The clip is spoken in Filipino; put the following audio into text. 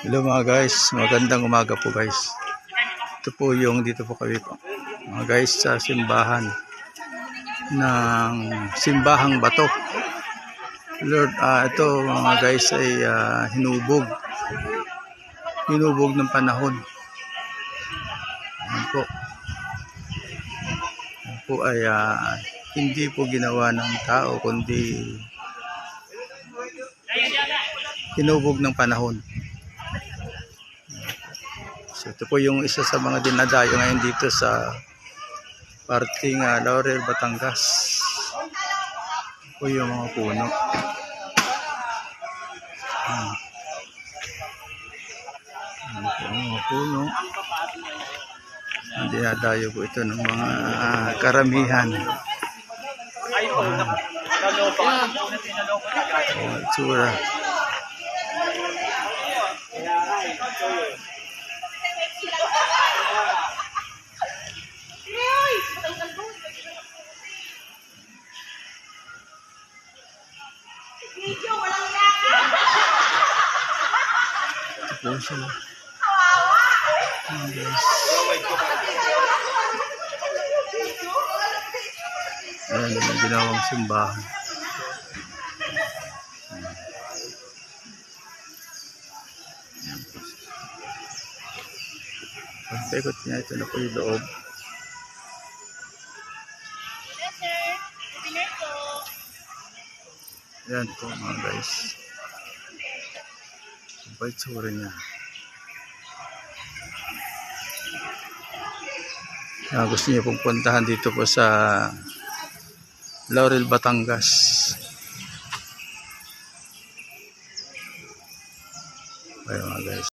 Hello mga guys, magandang umaga po guys. Ito po yung dito po kami po mga guys sa simbahan ng Simbahang Bato. Lord, ito mga guys ay hinubog ng panahon. Yan po ay hindi po ginawa ng tao kundi hinubog ng panahon. So ito po yung isa sa mga dinadayo ngayon dito sa parting Laurel, Batangas. Ito po yung mga puno. Ito po mga puno. Dinadayo po ito ng mga karamihan. Itsura. Video, walang yaka. Ito po siya. Ayan yung ginawang simbahan. Pagpekot niya, ito na po yung loob. Yes, sir. Dinner po. Ayan po mga guys. Ang bait tsura niya. Gusto niyo pong puntahan dito po sa Laurel, Batangas. Ayan mga guys.